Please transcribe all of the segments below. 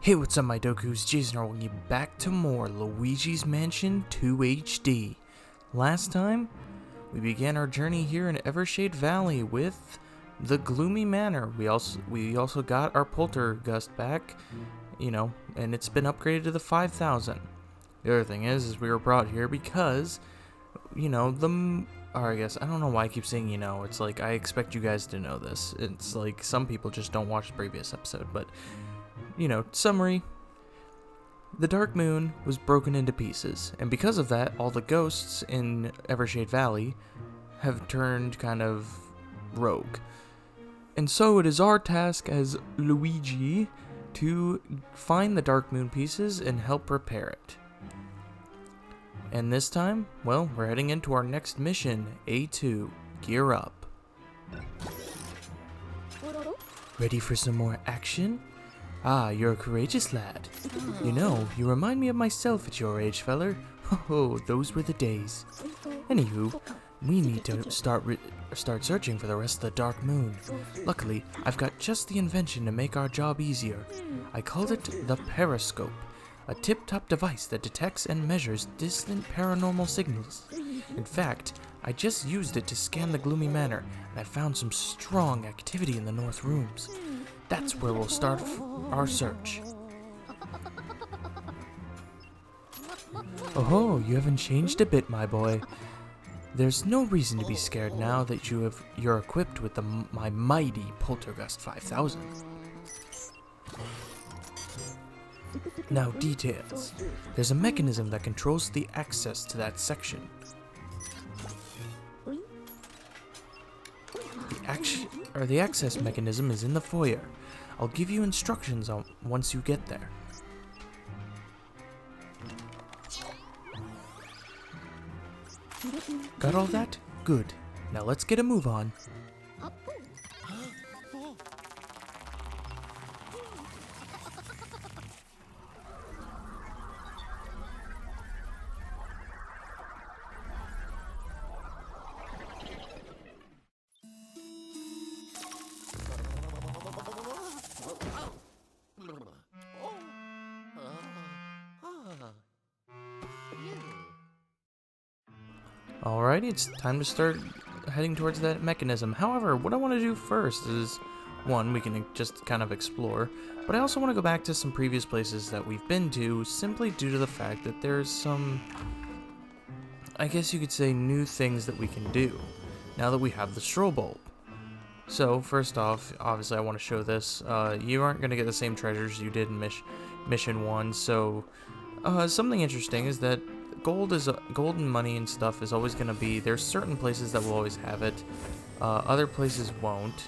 Hey, what's up my Dokus? Jason welcoming you back to more Luigi's Mansion 2 HD. Last time, we began our journey here in Evershade Valley with the Gloomy Manor. We also got our Poltergust back, and it's been upgraded to the 5000. The other thing is we were brought here because, or I guess, I don't know why I keep saying it's like I expect you guys to know this. It's like some people just don't watch the previous episode, but summary. The Dark Moon was broken into pieces, and because of that, all the ghosts in Evershade Valley have turned kind of rogue. And so it is our task as Luigi to find the Dark Moon pieces and help repair it. And this time, well, we're heading into our next mission, A2. Gear up. Ready for some more action? Ah, you're a courageous lad. You remind me of myself at your age, feller. Oh, those were the days. Anywho, we need to start searching for the rest of the Dark Moon. Luckily, I've got just the invention to make our job easier. I called it the Periscope, a tip-top device that detects and measures distant paranormal signals. In fact, I just used it to scan the Gloomy Manor, and I found some strong activity in the north rooms. That's where we'll start our search. Oh, you haven't changed a bit, my boy. There's no reason to be scared now that you're equipped with my mighty Poltergust 5000. Now, details. There's a mechanism that controls the access to that section. The access mechanism is in the foyer. I'll give you instructions on once you get there. Got all that? Good. Now let's get a move on. Alrighty, it's time to start heading towards that mechanism. However, what I want to do first is, one, we can just kind of explore, but I also want to go back to some previous places that we've been to, simply due to the fact that there's some, I guess you could say, new things that we can do, now that we have the strobe bulb. So, first off, obviously I want to show this. You aren't going to get the same treasures you did in Mission 1, so something interesting is that gold and money and stuff is always going to be, there's certain places that will always have it, other places won't,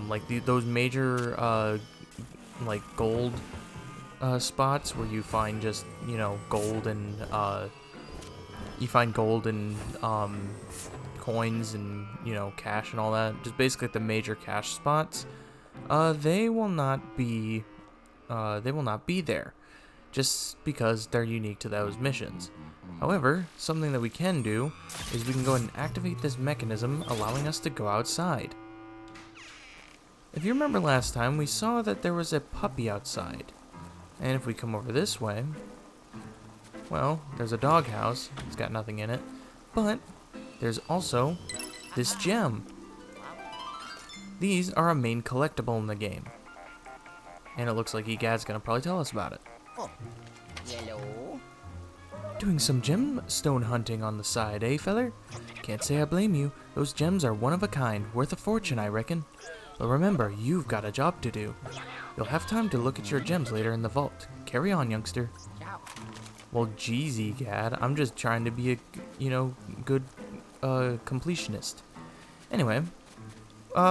like those major, like gold, spots where you find just, gold and, coins and, cash and all that, just basically the major cash spots, they will not be there, just because they're unique to those missions. However, something that we can do is we can go ahead and activate this mechanism, allowing us to go outside. If you remember last time, we saw that there was a puppy outside. And if we come over this way, well, there's a doghouse. It's got nothing in it. But there's also this gem. These are a main collectible in the game. And it looks like Egad's gonna probably tell us about it. Yellow. Doing some gemstone hunting on the side, eh, feller? Can't say I blame you. Those gems are one of a kind, worth a fortune, I reckon. But remember, you've got a job to do. You'll have time to look at your gems later in the vault. Carry on, youngster. Well, geez, Egad, I'm just trying to be a, good, completionist. Anyway,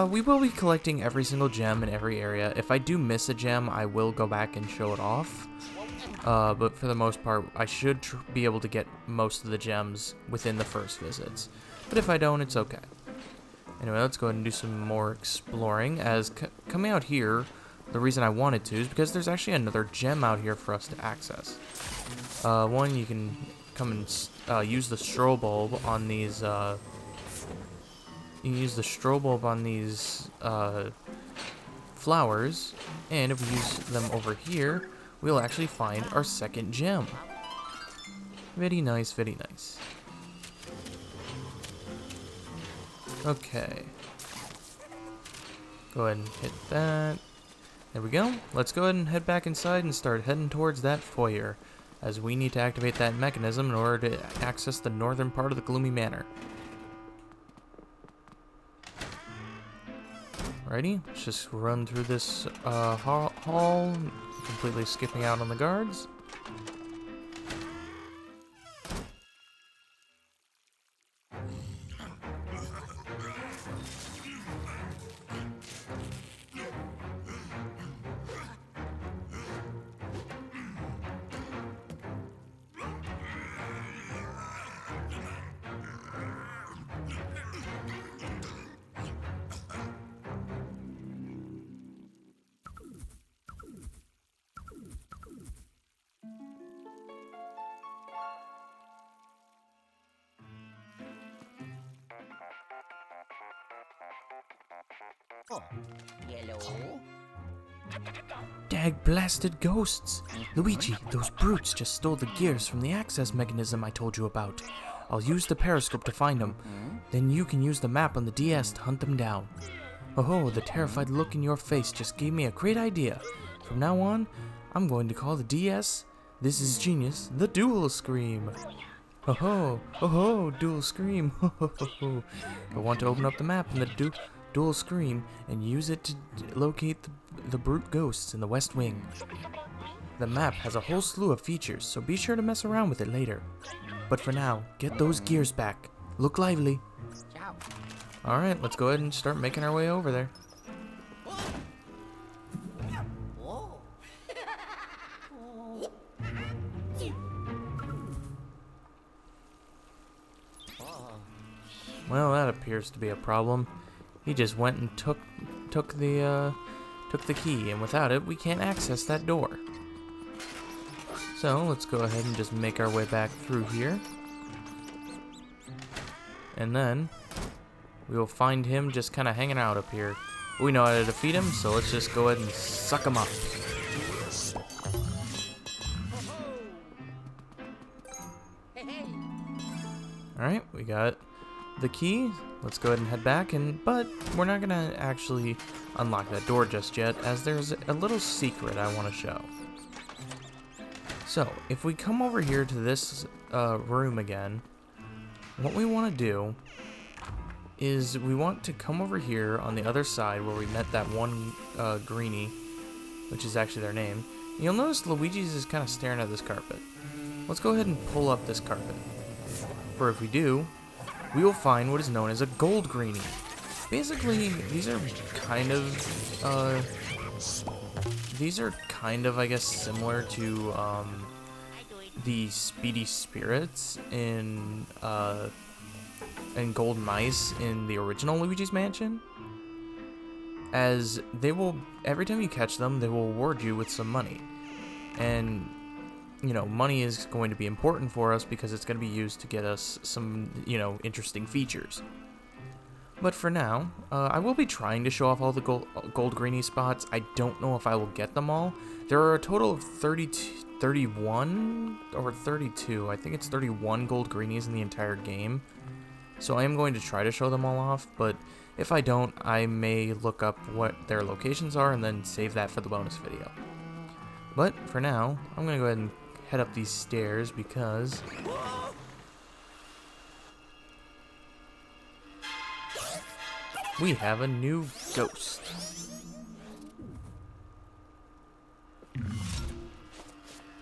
we will be collecting every single gem in every area. If I do miss a gem, I will go back and show it off. But for the most part, I should be able to get most of the gems within the first visits. But if I don't, it's okay. Anyway, let's go ahead and do some more exploring. As coming out here, the reason I wanted to is because there's actually another gem out here for us to access. One, you can come and use the strobe bulb on these. You can use the strobe bulb on these flowers, and if we use them over here, we'll actually find our second gem. Very nice, very nice. Okay. Go ahead and hit that. There we go. Let's go ahead and head back inside and start heading towards that foyer, as we need to activate that mechanism in order to access the northern part of the Gloomy Manor. Alrighty, let's just run through this hall, completely skipping out on the guards. Oh. Yellow. Dag blasted ghosts! Luigi, those brutes just stole the gears from the access mechanism I told you about. I'll use the periscope to find them. Then you can use the map on the DS to hunt them down. Oh, the terrified look in your face just gave me a great idea. From now on, I'm going to call the DS, this is genius, the Dual Scream. Oh, Dual Scream. I want to open up the map in the Dual Scream and use it to locate the brute ghosts in the West Wing. The map has a whole slew of features, so be sure to mess around with it later. But for now, get those gears back. Look lively. Ciao. Alright, let's go ahead and start making our way over there. Whoa. Well, that appears to be a problem. He just went and took the key, and without it, we can't access that door. So let's go ahead and just make our way back through here, and then we will find him just kind of hanging out up here. We know how to defeat him, so let's just go ahead and suck him up. Alright, we got the key. Let's go ahead and head back, but we're not gonna actually unlock that door just yet, as there's a little secret I want to show. So, if we come over here to this room again, what we want to do is we want to come over here on the other side where we met that one greenie, which is actually their name. You'll notice Luigi's is kind of staring at this carpet. Let's go ahead and pull up this carpet. For if we do, we will find what is known as a gold greenie. Basically, these are kind of, I guess, similar to the Speedy Spirits in Gold Mice in the original Luigi's Mansion. As they will, every time you catch them, they will reward you with some money. And you know, money is going to be important for us because it's going to be used to get us some, you know, interesting features. But for now, I will be trying to show off all the gold greenie spots. I don't know if I will get them all. There are a total of 31 or 32. I think it's 31 gold greenies in the entire game. So I am going to try to show them all off, but if I don't, I may look up what their locations are and then save that for the bonus video. But for now, I'm going to go ahead and head up these stairs because we have a new ghost.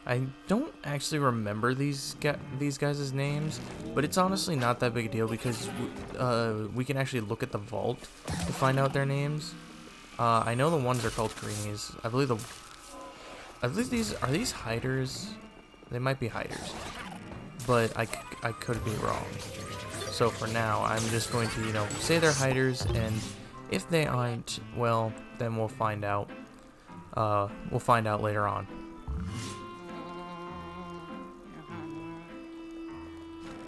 I don't actually remember these guys' names, but it's honestly not that big a deal because we can actually look at the vault to find out their names. I know the ones are called greenies. I believe these hiders. They might be hiders, but I could be wrong. So for now, I'm just going to, you know, say they're hiders, and if they aren't, well, then we'll find out. We'll find out later on.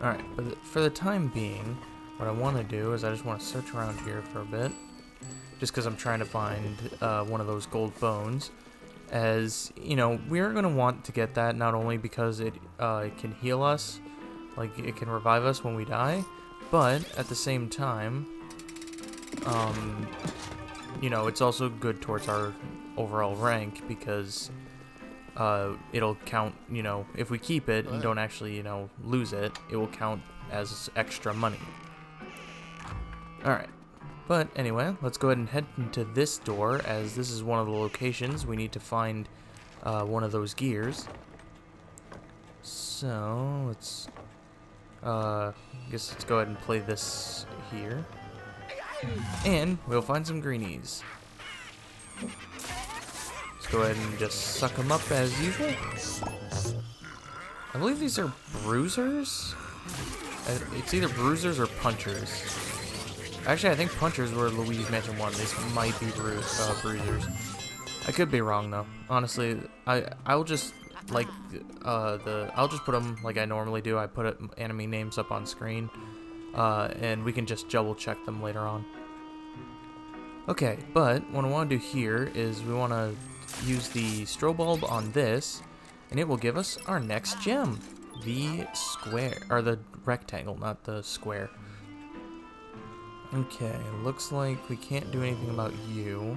Alright, but for the time being, what I want to do is I just want to search around here for a bit. just because I'm trying to find one of those gold bones. As, you know, we're going to want to get that not only because it can heal us, like it can revive us when we die, but at the same time, you know, it's also good towards our overall rank because it'll count, you know, if we keep it and don't actually, you know, lose it, it will count as extra money. Alright. But anyway, let's go ahead and head into this door, as this is one of the locations we need to find one of those gears. So, let's, guess let's go ahead and play this here. And we'll find some greenies. Let's go ahead and just suck them up as usual. I believe these are bruisers? It's either bruisers or punchers. Actually, I think punchers were Luigi's Mansion 1. These might be bruisers. I could be wrong though. Honestly, I'll just like I'll just put them like I normally do. I put enemy names up on screen, and we can just double check them later on. Okay, but what I want to do here is we want to use the strobe bulb on this, and it will give us our next gem, the square or the rectangle, not the square. Okay, looks like we can't do anything about you.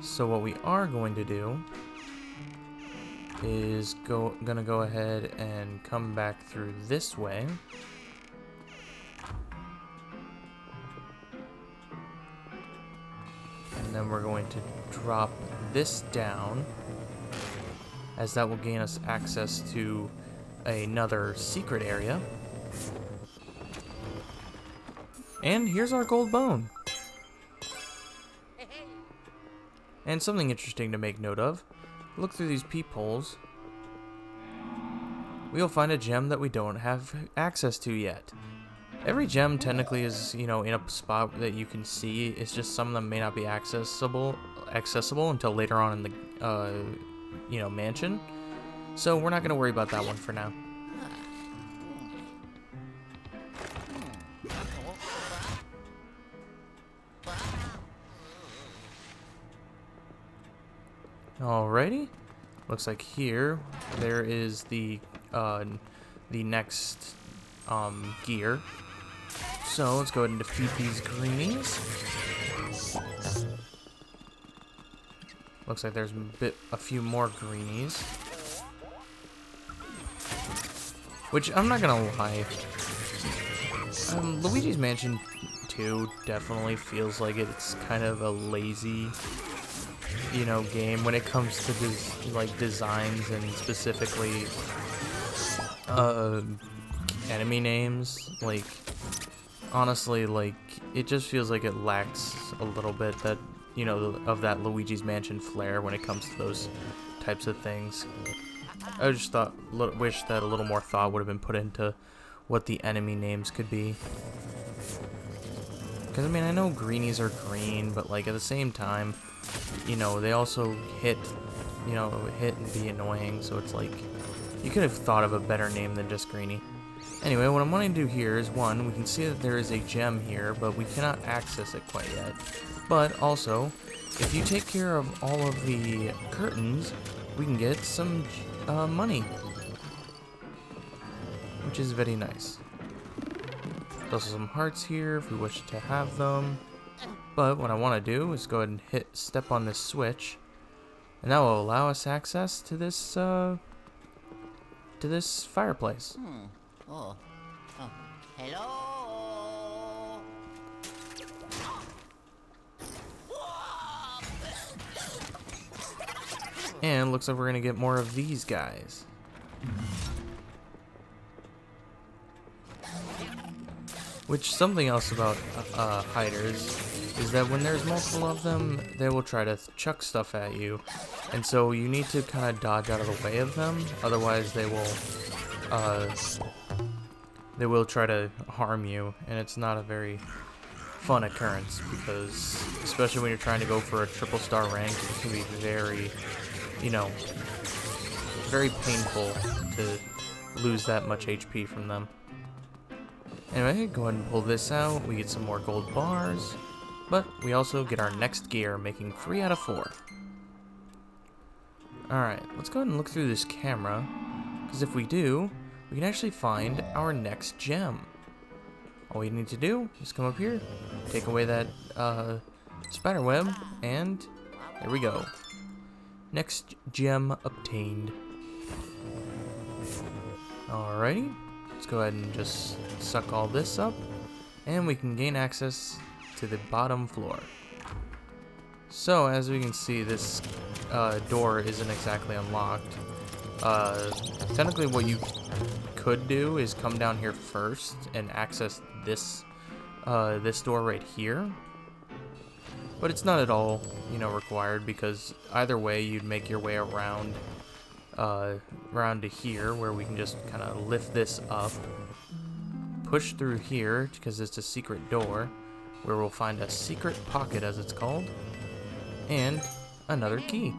So what we are going to do is gonna go ahead and come back through this way. And then we're going to drop this down, as that will gain us access to another secret area. And here's our gold bone. And something interesting to make note of. Look through these peepholes. We'll find a gem that we don't have access to yet. Every gem technically is, you know, in a spot that you can see. It's just some of them may not be accessible until later on in the, you know, mansion. So we're not going to worry about that one for now. Alrighty, looks like here there is the next gear. So let's go ahead and defeat these greenies. Looks like there's a few more greenies, which I'm not gonna lie, Luigi's Mansion 2 definitely feels like it's kind of a lazy, you know, game when it comes to like designs and specifically enemy names. Like, honestly, like, it just feels like it lacks a little bit that, you know, of that Luigi's Mansion flair when it comes to those types of things. I just wish that a little more thought would have been put into what the enemy names could be. Because, I mean, I know greenies are green, but, like, at the same time, you know, they also hit and be annoying, so it's like, you could have thought of a better name than just greenie. Anyway, what I'm wanting to do here is, one, we can see that there is a gem here, but we cannot access it quite yet. But, also, if you take care of all of the curtains, we can get some money, which is very nice. There's also some hearts here if we wish to have them. But what I want to do is go ahead and step on this switch, and that will allow us access to this fireplace. Oh. Hello. And looks like we're gonna get more of these guys. Which, something else about hiders is that when there's multiple of them, they will try to chuck stuff at you, and so you need to kind of dodge out of the way of them. Otherwise, they will try to harm you, and it's not a very fun occurrence, because especially when you're trying to go for a triple star rank, it can be very, you know, very painful to lose that much HP from them. Anyway, go ahead and pull this out. We get some more gold bars. But we also get our next gear, making 3 out of 4. Alright, let's go ahead and look through this camera, because if we do, we can actually find our next gem. All we need to do is come up here, take away that spider web, and there we go. Next gem obtained. Alrighty, let's go ahead and just suck all this up, and we can gain access to the bottom floor. So as we can see, this door isn't exactly unlocked. Technically what you could do is come down here first and access this this door right here. But it's not at all, you know, required, because either way you'd make your way around around to here, where we can just kind of lift this up, push through here because it's a secret door where we'll find a secret pocket, as it's called, and another key.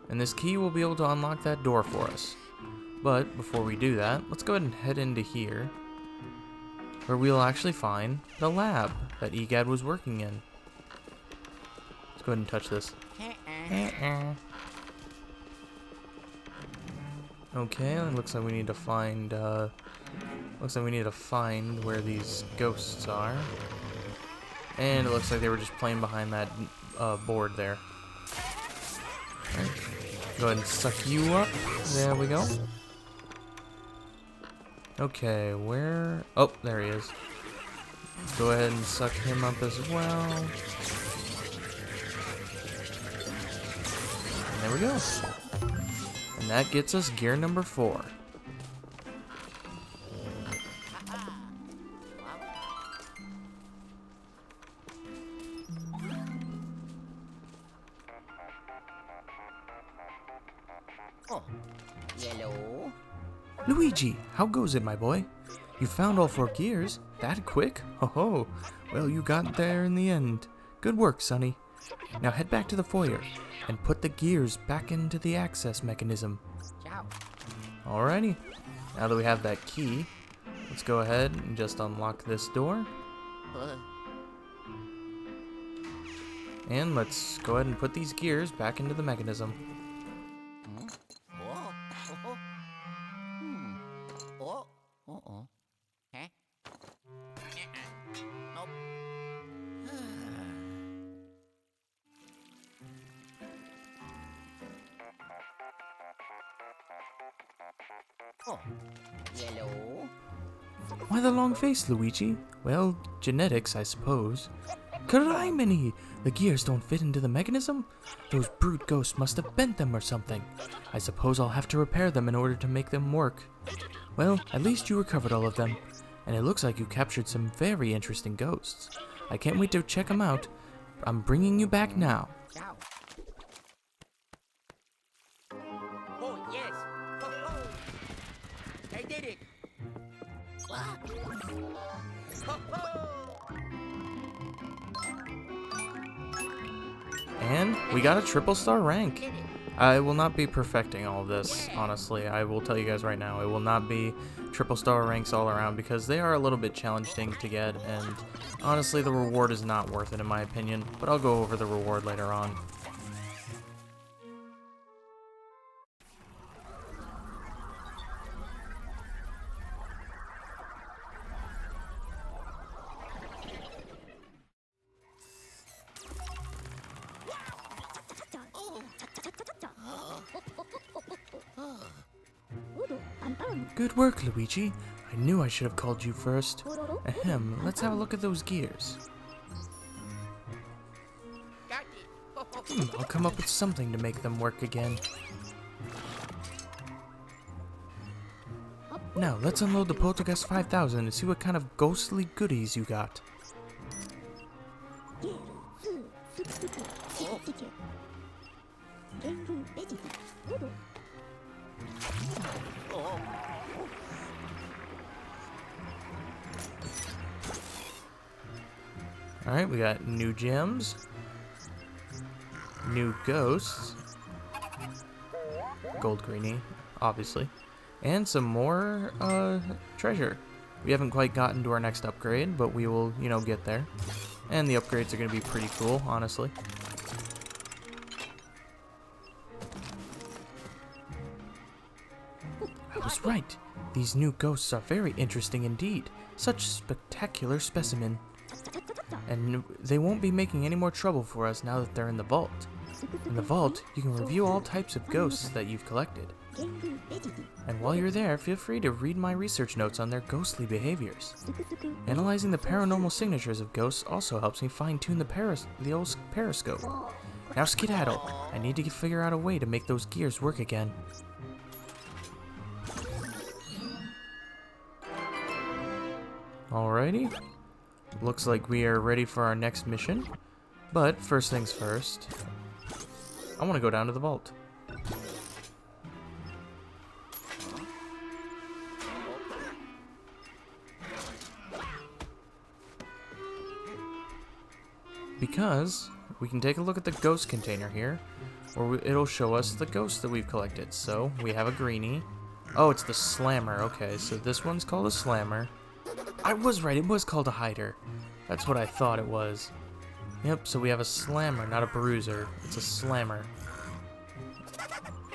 And this key will be able to unlock that door for us. But before we do that, let's go ahead and head into here, where we'll actually find the lab that EGAD was working in. Let's go ahead and touch this. Okay, it looks like we need to find where these ghosts are. And it looks like they were just playing behind that board there. Right. Go ahead and suck you up. There we go. Okay, where? Oh, there he is. Go ahead and suck him up as well. And there we go. And that gets us gear number 4. Oh, yellow. Luigi, how goes it, my boy? You found all 4 gears? That quick? Ho ho! Well, you got there in the end. Good work, Sonny. Now head back to the foyer and put the gears back into the access mechanism. Ciao. Alrighty. Now that we have that key, let's go ahead and just unlock this door. And let's go ahead and put these gears back into the mechanism. Oh. Oh. Oh. Oh. Oh. Huh? Nope. Oh, yellow. Why the long face, Luigi? Well, genetics, I suppose. Criminy! The gears don't fit into the mechanism? Those brute ghosts must have bent them or something. I suppose I'll have to repair them in order to make them work. Well, at least you recovered all of them. And it looks like you captured some very interesting ghosts. I can't wait to check them out. I'm bringing you back now. Ciao. Oh, yes. Ho, ho. I did it. What? Ho, ho. And we got a triple star rank. Did it. I will not be perfecting all of this, honestly. I will tell you guys right now, it will not be triple star ranks all around, because they are a little bit challenging to get, and honestly the reward is not worth it in my opinion, but I'll go over the reward later on. Good work, Luigi. I knew I should have called you first. Ahem, let's have a look at those gears. Got it. I'll come up with something to make them work again. Now, let's unload the Poltergeist 5000 and see what kind of ghostly goodies you got. Oh. Alright, we got new gems, new ghosts, gold greenie, obviously, and some more treasure. We haven't quite gotten to our next upgrade, but we will, you know, get there. And the upgrades are going to be pretty cool, honestly. I was right. These new ghosts are very interesting indeed. Such spectacular specimen. And they won't be making any more trouble for us now that they're in the vault. In the vault, you can review all types of ghosts that you've collected. And while you're there, feel free to read my research notes on their ghostly behaviors. Analyzing the paranormal signatures of ghosts also helps me fine-tune the old periscope. Now skedaddle. I need to figure out a way to make those gears work again. Alrighty. Looks like we are ready for our next mission. But first things first, I want to go down to the vault. Because we can take a look at the ghost container here, where it'll show us the ghosts that we've collected. So we have a greenie. Oh, it's the slammer. Okay, so this one's called a slammer. I was right, it was called a hider. That's what I thought it was. Yep, so we have a slammer, not a bruiser. It's a slammer.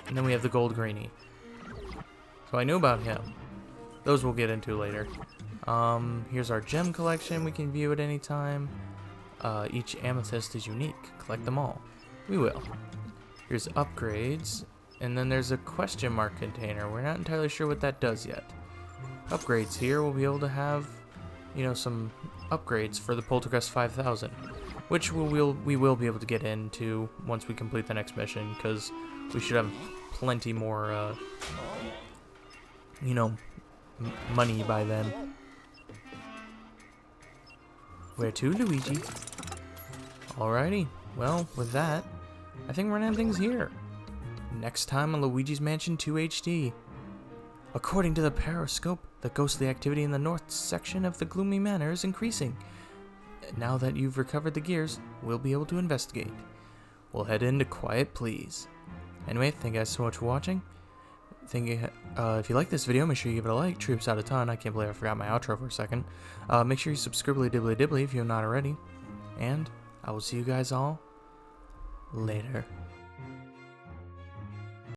And then we have the gold greenie. So I knew about him. Those we'll get into later. Here's our gem collection. We can view at any time. Each amethyst is unique. Collect them all. We will. Here's upgrades. And then there's a question mark container. We're not entirely sure what that does yet. Upgrades here, we'll be able to have, you know, some upgrades for the Poltergeist 5000, which we will be able to get into once we complete the next mission, because we should have plenty more, you know, money by then. Where to, Luigi? Alrighty, well, with that, I think we're gonna end things here. Next time on Luigi's Mansion 2 HD. According to the periscope, the ghostly activity in the north section of the Gloomy Manor is increasing. Now that you've recovered the gears, we'll be able to investigate. We'll head into quiet, please. Anyway, thank you guys so much for watching. If you like this video, make sure you give it a like. Troops out a ton. I can't believe I forgot my outro for a second. Make sure you subscribe dibbly if you're not already. And I will see you guys all later.